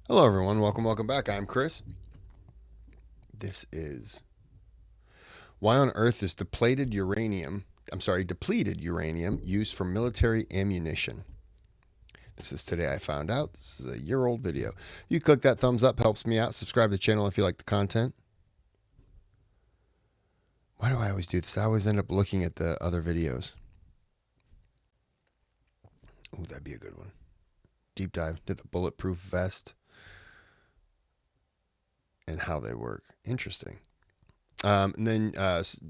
Hello everyone, welcome back. I'm Kris. This is why on earth is depleted uranium used for military ammunition? This is today I found out. This is a year-old video. If you click that thumbs up, helps me out. Subscribe to the channel if you like the content. Why do I always do this? I always end up looking at the other videos. Ooh, that'd be a good one. Deep dive into the bulletproof vest and how they work. Interesting. And then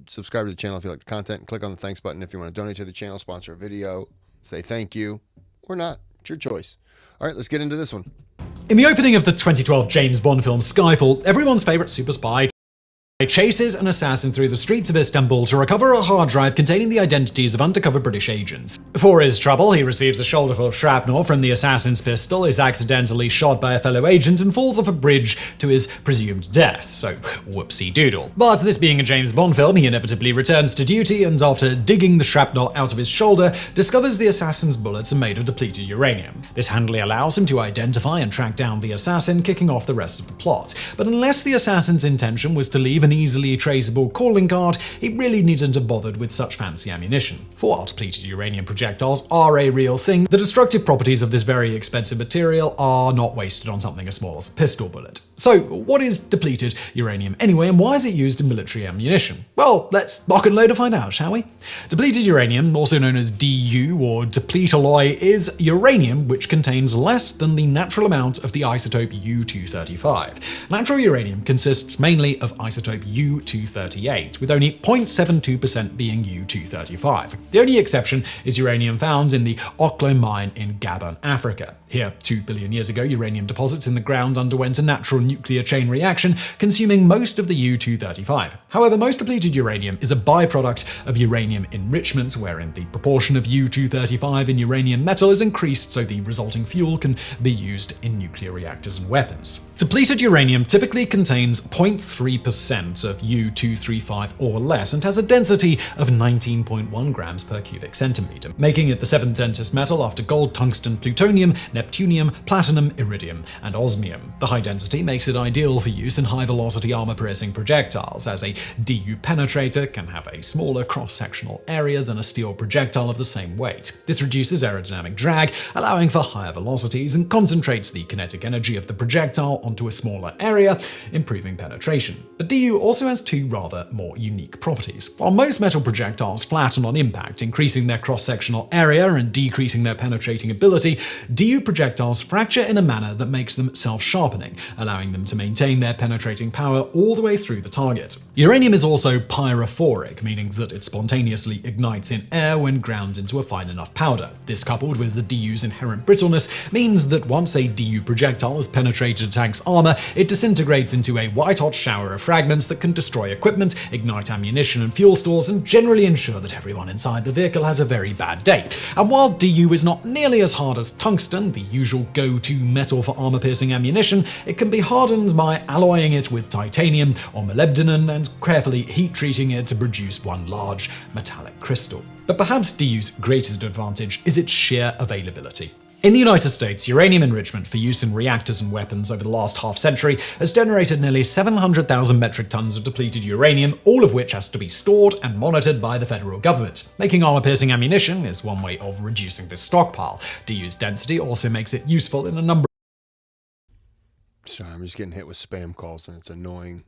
subscribe to the channel if you like the content, and click on the thanks button if you want to donate to the channel, sponsor a video, say thank you, or not. It's your choice. All right, let's get into this one. In the opening of the 2012 James Bond film Skyfall, everyone's favorite super spy chases an assassin through the streets of Istanbul to recover a hard drive containing the identities of undercover British agents. For his trouble, he receives a shoulderful of shrapnel from the assassin's pistol, is accidentally shot by a fellow agent, and falls off a bridge to his presumed death. So, whoopsie doodle. But this being a James Bond film, he inevitably returns to duty and, after digging the shrapnel out of his shoulder, discovers the assassin's bullets are made of depleted uranium. This handily allows him to identify and track down the assassin, kicking off the rest of the plot. But unless the assassin's intention was to leave an easily traceable calling card, he really needn't have bothered with such fancy ammunition. For while depleted uranium projectiles are a real thing, the destructive properties of this very expensive material are not wasted on something as small as a pistol bullet. So, what is depleted uranium anyway, and why is it used in military ammunition? Well, let's lock and load to find out, shall we? Depleted uranium, also known as DU or deplete alloy, is uranium which contains less than the natural amount of the isotope U-235. Natural uranium consists mainly of isotope U-238, with only 0.72% being U-235. The only exception is uranium found in the Oklo mine in Gabon, Africa. Here, 2 billion years ago, uranium deposits in the ground underwent a natural nuclear chain reaction, consuming most of the U-235. However, most depleted uranium is a byproduct of uranium enrichment, wherein the proportion of U-235 in uranium metal is increased so the resulting fuel can be used in nuclear reactors and weapons. Depleted uranium typically contains 0.3% of U-235 or less and has a density of 19.1 grams per cubic centimeter, making it the seventh densest metal after gold, tungsten, plutonium, neptunium, platinum, iridium, and osmium. The high density makes it ideal for use in high-velocity armor-piercing projectiles, as a DU penetrator can have a smaller cross-sectional area than a steel projectile of the same weight. This reduces aerodynamic drag, allowing for higher velocities, and concentrates the kinetic energy of the projectile onto a smaller area, improving penetration. But DU also has two rather more unique properties. While most metal projectiles flatten on impact, increasing their cross-sectional area and decreasing their penetrating ability, DU projectiles fracture in a manner that makes them self-sharpening, allowing them to maintain their penetrating power all the way through the target. Uranium is also pyrophoric, meaning that it spontaneously ignites in air when ground into a fine enough powder. This, coupled with the DU's inherent brittleness, means that once a DU projectile has penetrated a tank's armor, it disintegrates into a white-hot shower of fragments that can destroy equipment, ignite ammunition and fuel stores, and generally ensure that everyone inside the vehicle has a very bad day. And while DU is not nearly as hard as tungsten, the usual go-to metal for armor-piercing ammunition, it can be hardened by alloying it with titanium or molybdenum and carefully heat-treating it to produce one large metallic crystal. But perhaps DU's greatest advantage is its sheer availability. In the United States, uranium enrichment for use in reactors and weapons over the last half-century has generated nearly 700,000 metric tons of depleted uranium, all of which has to be stored and monitored by the federal government. Making armor-piercing ammunition is one way of reducing this stockpile. DU's density also makes it useful in a number Sorry, I'm just getting hit with spam calls and it's annoying.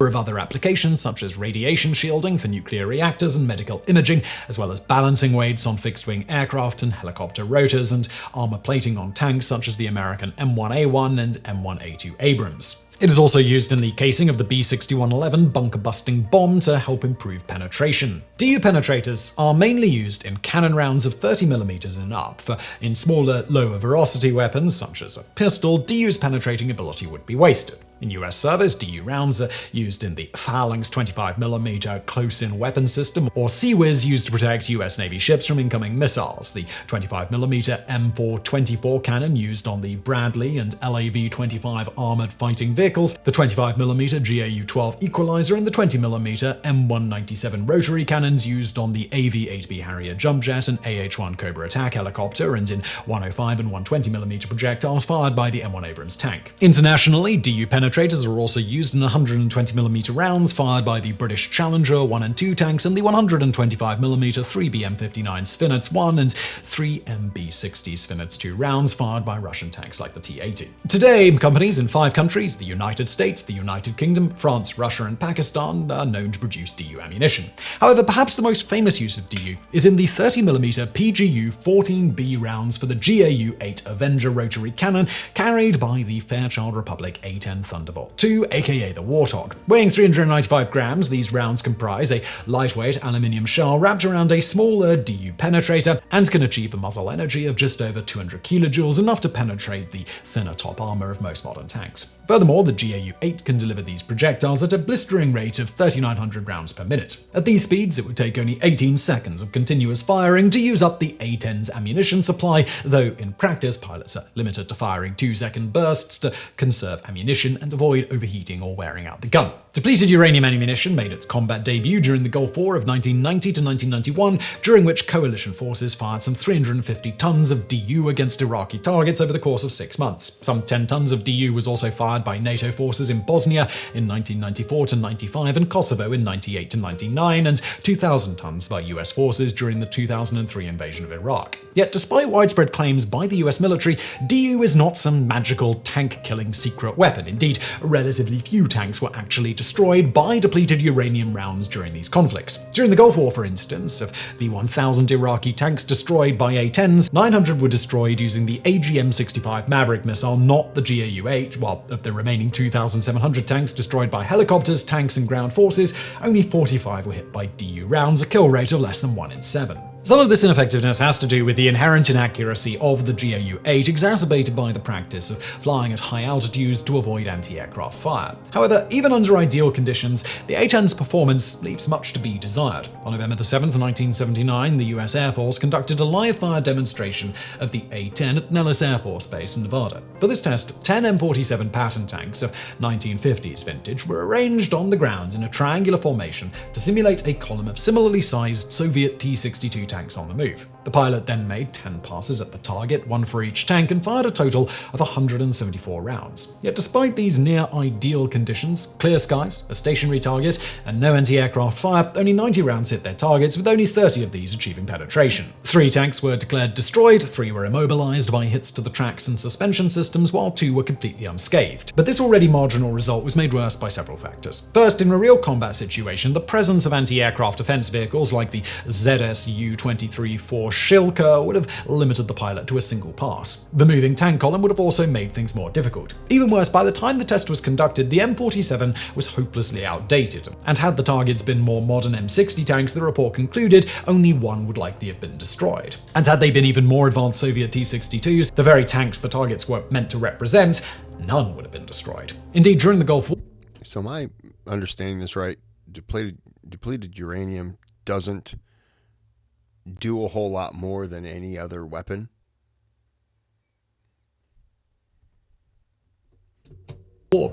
of other applications, such as radiation shielding for nuclear reactors and medical imaging, as well as balancing weights on fixed-wing aircraft and helicopter rotors, and armor plating on tanks such as the American M1A1 and M1A2 Abrams. It is also used in the casing of the B-6111 bunker-busting bomb to help improve penetration. DU penetrators are mainly used in cannon rounds of 30mm and up, for in smaller, lower-velocity weapons, such as a pistol, DU's penetrating ability would be wasted. In US service, DU rounds are used in the Phalanx 25mm close-in weapon system, or CIWS, used to protect US Navy ships from incoming missiles. The 25mm M424 cannon used on the Bradley and LAV-25 armored fighting vehicles, the 25mm GAU-12 equalizer, and the 20mm M197 rotary cannons used on the AV-8B Harrier jump jet and AH-1 Cobra attack helicopter, and in 105 and 120mm projectiles fired by the M1 Abrams tank. Internationally, DU penetrators are also used in 120mm rounds fired by the British Challenger 1 and 2 tanks and the 125mm 3BM-59 Svinets 1 and 3MB-60 Svinets 2 rounds fired by Russian tanks like the T-80. Today, companies in 5 countries, the United States, the United Kingdom, France, Russia, and Pakistan, are known to produce DU ammunition. However, perhaps the most famous use of DU is in the 30mm PGU-14B rounds for the GAU-8 Avenger rotary cannon carried by the Fairchild Republic A-10 Thunderbolt 2, aka the Warthog. Weighing 395 grams, these rounds comprise a lightweight aluminium shell wrapped around a smaller DU penetrator and can achieve a muzzle energy of just over 200 kilojoules, enough to penetrate the thinner top armor of most modern tanks. Furthermore, the GAU-8 can deliver these projectiles at a blistering rate of 3,900 rounds per minute. At these speeds, it would take only 18 seconds of continuous firing to use up the A-10's ammunition supply, though in practice, pilots are limited to firing 2-second bursts to conserve ammunition and avoid overheating or wearing out the gun. Depleted uranium ammunition made its combat debut during the Gulf War of 1990 to 1991, during which coalition forces fired some 350 tons of DU against Iraqi targets over the course of 6 months. Some 10 tons of DU was also fired by NATO forces in Bosnia in 1994 to 95 and Kosovo in 98 to 99, and 2,000 tons by US forces during the 2003 invasion of Iraq. Yet, despite widespread claims by the US military, DU is not some magical tank-killing secret weapon. Indeed, relatively few tanks were actually destroyed by depleted uranium rounds during these conflicts. During the Gulf War, for instance, of the 1,000 Iraqi tanks destroyed by A-10s, 900 were destroyed using the AGM-65 Maverick missile, not the GAU-8, while of the remaining 2,700 tanks destroyed by helicopters, tanks, and ground forces, only 45 were hit by DU rounds, a kill rate of less than 1 in 7. Some of this ineffectiveness has to do with the inherent inaccuracy of the GAU-8, exacerbated by the practice of flying at high altitudes to avoid anti-aircraft fire. However, even under ideal conditions, the A-10's performance leaves much to be desired. On November 7, 1979, the US Air Force conducted a live-fire demonstration of the A-10 at Nellis Air Force Base in Nevada. For this test, 10 M47 Patton tanks of 1950s vintage were arranged on the ground in a triangular formation to simulate a column of similarly sized Soviet T-62 tanks on the move. The pilot then made 10 passes at the target, 1 for each tank, and fired a total of 174 rounds. Yet despite these near-ideal conditions, clear skies, a stationary target, and no anti-aircraft fire, only 90 rounds hit their targets, with only 30 of these achieving penetration. 3 tanks were declared destroyed, 3 were immobilized by hits to the tracks and suspension systems, while 2 were completely unscathed. But this already marginal result was made worse by several factors. First, in a real combat situation, the presence of anti-aircraft defense vehicles like the ZSU-23-4 Shilka would have limited the pilot to a single pass. The moving tank column would have also made things more difficult. Even worse, by the time the test was conducted, the M47 was hopelessly outdated, and had the targets been more modern M60 tanks, the report concluded only 1 would likely have been destroyed. And had they been even more advanced Soviet T-62s, the very tanks the targets were meant to represent, none would have been destroyed. Indeed, during the Gulf War... So am I understanding this right? Depleted uranium doesn't do a whole lot more than any other weapon?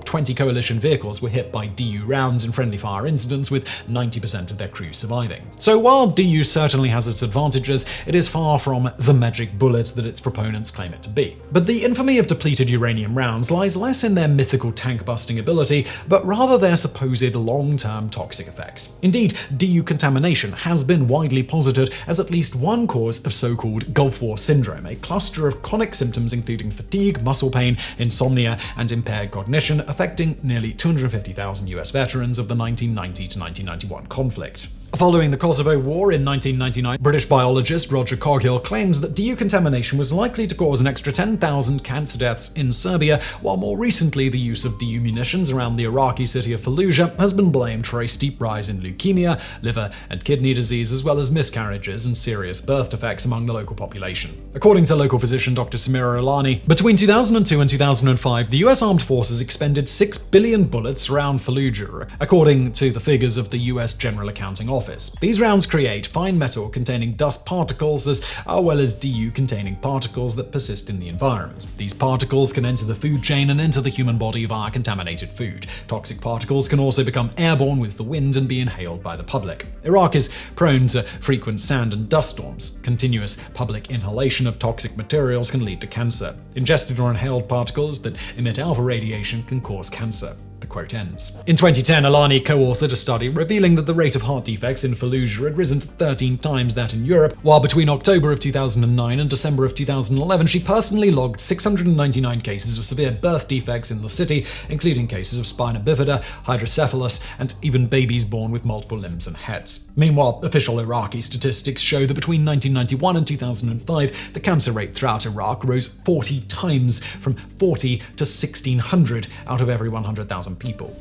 20 coalition vehicles were hit by DU rounds in friendly fire incidents, with 90% of their crews surviving. So while DU certainly has its advantages, it is far from the magic bullet that its proponents claim it to be. But the infamy of depleted uranium rounds lies less in their mythical tank-busting ability, but rather their supposed long-term toxic effects. Indeed, DU contamination has been widely posited as at least one cause of so-called Gulf War syndrome, a cluster of chronic symptoms including fatigue, muscle pain, insomnia, and impaired cognition, affecting nearly 250,000 US veterans of the 1990 to 1991 conflict. Following the Kosovo War in 1999, British biologist Roger Coghill claimed that DU contamination was likely to cause an extra 10,000 cancer deaths in Serbia, while more recently the use of DU munitions around the Iraqi city of Fallujah has been blamed for a steep rise in leukemia, liver and kidney disease, as well as miscarriages and serious birth defects among the local population. According to local physician Dr. Samira Alani, between 2002 and 2005, the US Armed Forces expended 6 billion bullets around Fallujah, according to the figures of the US General Accounting Office. These rounds create fine metal containing dust particles as well as DU containing particles that persist in the environment. These particles can enter the food chain and enter the human body via contaminated food. Toxic particles can also become airborne with the wind and be inhaled by the public. Iraq is prone to frequent sand and dust storms. Continuous public inhalation of toxic materials can lead to cancer. Ingested or inhaled particles that emit alpha radiation can cause cancer. The quote ends. In 2010, Alani co-authored a study revealing that the rate of heart defects in Fallujah had risen to 13 times that in Europe, while between October of 2009 and December of 2011, she personally logged 699 cases of severe birth defects in the city, including cases of spina bifida, hydrocephalus, and even babies born with multiple limbs and heads. Meanwhile, official Iraqi statistics show that between 1991 and 2005, the cancer rate throughout Iraq rose 40 times, from 40 to 1,600 out of every 100,000 people.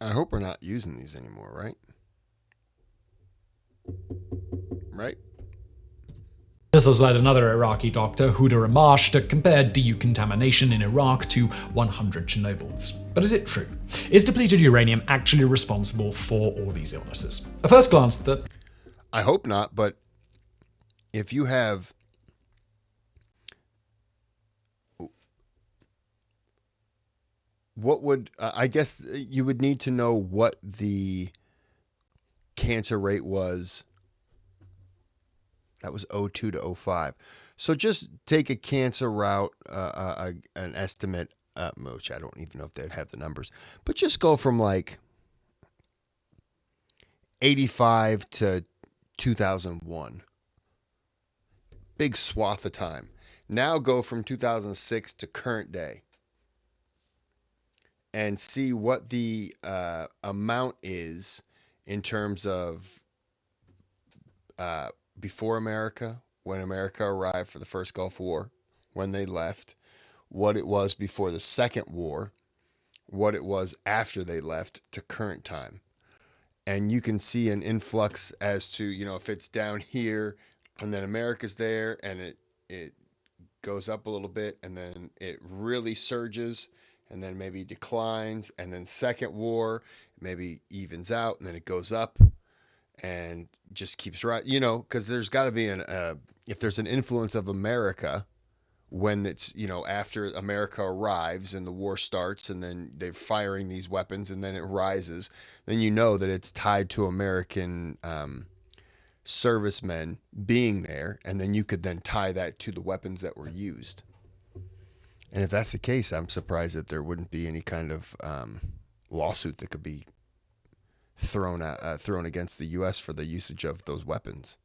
I hope we're not using these anymore, right? Right? This has led another Iraqi doctor, Huda Ramash, to compare DU contamination in Iraq to 100 Chernobyls. But is it true? Is depleted uranium actually responsible for all these illnesses? At first glance, that I hope not, but if you have what would I guess you would need to know what the cancer rate was. That was 02 to 05. So just take a cancer route, an estimate, which I don't even know if they'd have the numbers, but just go from like 85 to 2001. Big swath of time. Now go from 2006 to current day and see what the amount is in terms of before America, when America arrived for the first Gulf War, when they left, what it was before the Second War, what it was after they left to current time. And you can see an influx as to, if it's down here and then America's there and it goes up a little bit and then it really surges and then maybe declines, and then Second War maybe evens out and then it goes up and just keeps right, because there's got to be if there's an influence of America when it's, after America arrives and the war starts and then they're firing these weapons and then it rises, then that it's tied to American servicemen being there, and then you could then tie that to the weapons that were used. And if that's the case, I'm surprised that there wouldn't be any kind of lawsuit that could be thrown against the U.S. for the usage of those weapons.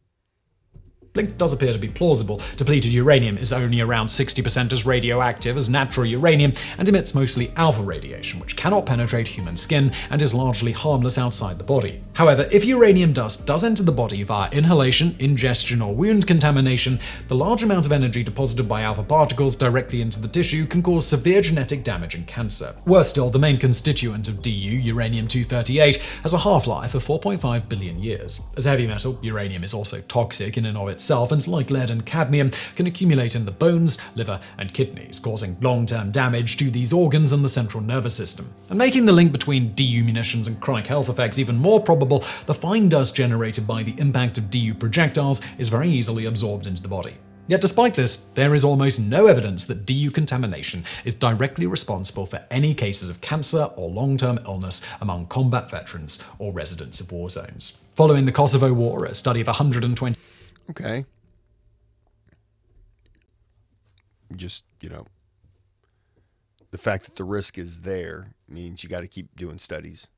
link does appear to be plausible. Depleted uranium is only around 60% as radioactive as natural uranium and emits mostly alpha radiation, which cannot penetrate human skin and is largely harmless outside the body. However, if uranium dust does enter the body via inhalation, ingestion, or wound contamination, the large amount of energy deposited by alpha particles directly into the tissue can cause severe genetic damage and cancer. Worse still, the main constituent of DU, uranium-238, has a half-life of 4.5 billion years. As a heavy metal, uranium is also toxic in and of itself, and like lead and cadmium, can accumulate in the bones, liver, and kidneys, causing long-term damage to these organs and the central nervous system. And making the link between DU munitions and chronic health effects even more probable, the fine dust generated by the impact of DU projectiles is very easily absorbed into the body. Yet despite this, there is almost no evidence that DU contamination is directly responsible for any cases of cancer or long-term illness among combat veterans or residents of war zones. Following the Kosovo War, a study of 120... Okay. Just, the fact that the risk is there means you got to keep doing studies.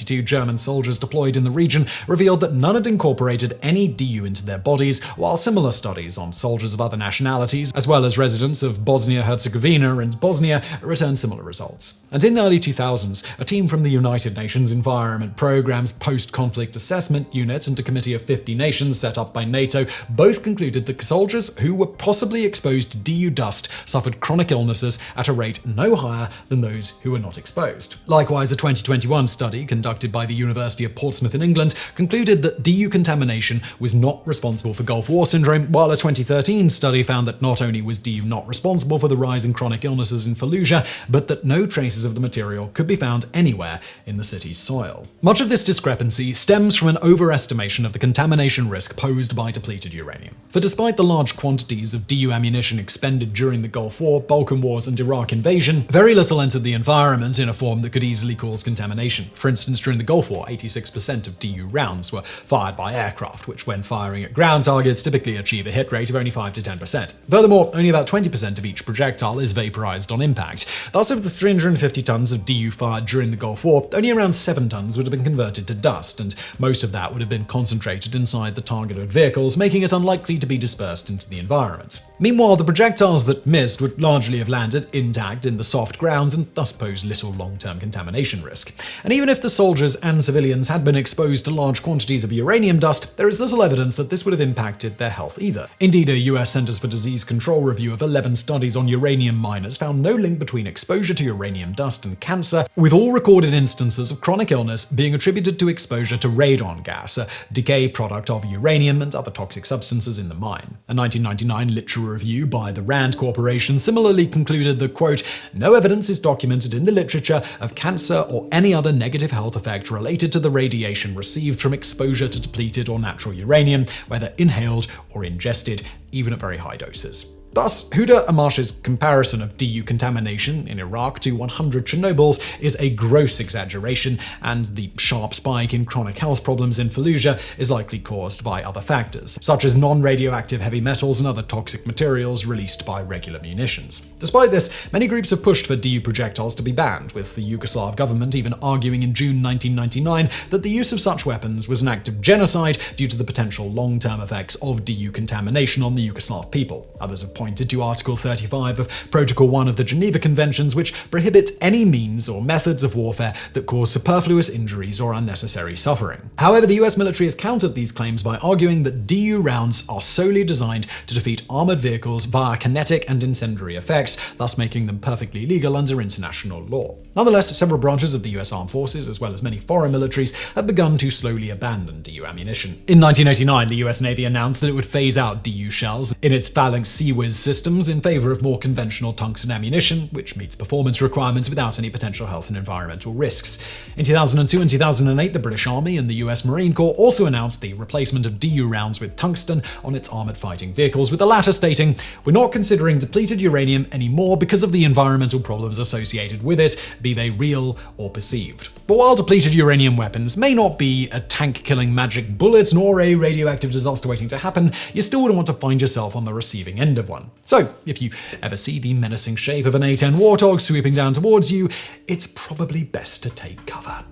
Two German soldiers deployed in the region revealed that none had incorporated any DU into their bodies, while similar studies on soldiers of other nationalities, as well as residents of Bosnia-Herzegovina and Bosnia, returned similar results. And in the early 2000s, a team from the United Nations Environment Programme's Post-Conflict Assessment Unit and a committee of 50 nations set up by NATO both concluded that soldiers who were possibly exposed to DU dust suffered chronic illnesses at a rate no higher than those who were not exposed. Likewise, a 2021 study conducted by the University of Portsmouth in England concluded that DU contamination was not responsible for Gulf War syndrome, while a 2013 study found that not only was DU not responsible for the rise in chronic illnesses in Fallujah, but that no traces of the material could be found anywhere in the city's soil. Much of this discrepancy stems from an overestimation of the contamination risk posed by depleted uranium. For despite the large quantities of DU ammunition expended during the Gulf War, Balkan Wars, and Iraq invasion, very little entered the environment in a form that could easily cause contamination. For instance, during the Gulf War, 86% of DU rounds were fired by aircraft, which when firing at ground targets typically achieve a hit rate of only 5 to 10%. Furthermore, only about 20% of each projectile is vaporized on impact. Thus, of the 350 tons of DU fired during the Gulf War, only around 7 tons would have been converted to dust, and most of that would have been concentrated inside the targeted vehicles, making it unlikely to be dispersed into the environment. Meanwhile, the projectiles that missed would largely have landed intact in the soft ground and thus pose little long-term contamination risk. And even if the soldiers and civilians had been exposed to large quantities of uranium dust, there is little evidence that this would have impacted their health either. Indeed, a US Centers for Disease Control review of 11 studies on uranium miners found no link between exposure to uranium dust and cancer, with all recorded instances of chronic illness being attributed to exposure to radon gas, a decay product of uranium and other toxic substances in the mine. A 1999 literature review by the RAND Corporation similarly concluded that, quote, no evidence is documented in the literature of cancer or any other negative health effect related to the radiation received from exposure to depleted or natural uranium, whether inhaled or ingested, even at very high doses. Thus, Huda Amash's comparison of DU contamination in Iraq to 100 Chernobyls is a gross exaggeration, and the sharp spike in chronic health problems in Fallujah is likely caused by other factors, such as non-radioactive heavy metals and other toxic materials released by regular munitions. Despite this, many groups have pushed for DU projectiles to be banned, with the Yugoslav government even arguing in June 1999 that the use of such weapons was an act of genocide due to the potential long-term effects of DU contamination on the Yugoslav people. Others have pointed to Article 35 of Protocol 1 of the Geneva Conventions, which prohibit any means or methods of warfare that cause superfluous injuries or unnecessary suffering. However, the US military has countered these claims by arguing that DU rounds are solely designed to defeat armored vehicles via kinetic and incendiary effects, thus making them perfectly legal under international law. Nonetheless, several branches of the US Armed Forces, as well as many foreign militaries, have begun to slowly abandon DU ammunition. In 1989, the US Navy announced that it would phase out DU shells in its Phalanx Sea-Whiz systems in favor of more conventional tungsten ammunition, which meets performance requirements without any potential health and environmental risks. In 2002 and 2008, the British Army and the US Marine Corps also announced the replacement of DU rounds with tungsten on its armored fighting vehicles, with the latter stating, "We're not considering depleted uranium anymore because of the environmental problems associated with it, be they real or perceived." But while depleted uranium weapons may not be a tank-killing magic bullet nor a radioactive disaster waiting to happen, you still wouldn't want to find yourself on the receiving end of one. So, if you ever see the menacing shape of an A-10 Warthog sweeping down towards you, it's probably best to take cover.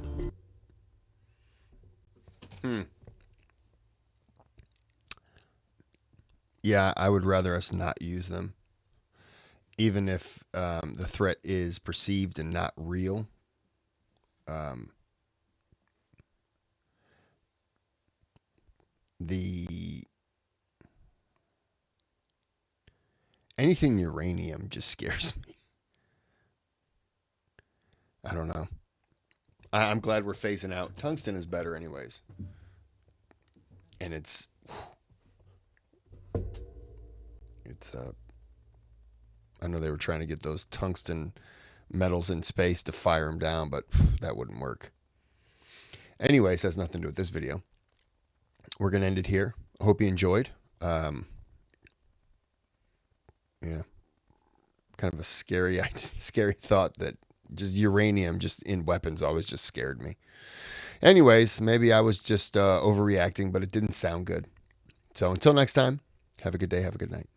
Yeah, I would rather us not use them. Even if the threat is perceived and not real. Anything uranium just scares me. I don't know. I'm glad we're phasing out. Tungsten is better anyways. And it's I know they were trying to get those tungsten metals in space to fire them down, but that wouldn't work. Anyways, has nothing to do with this video. We're going to end it here. I hope you enjoyed. Yeah. Kind of a scary thought that just uranium just in weapons always just scared me. Anyways, maybe I was just overreacting, but it didn't sound good. So until next time, have a good day, have a good night.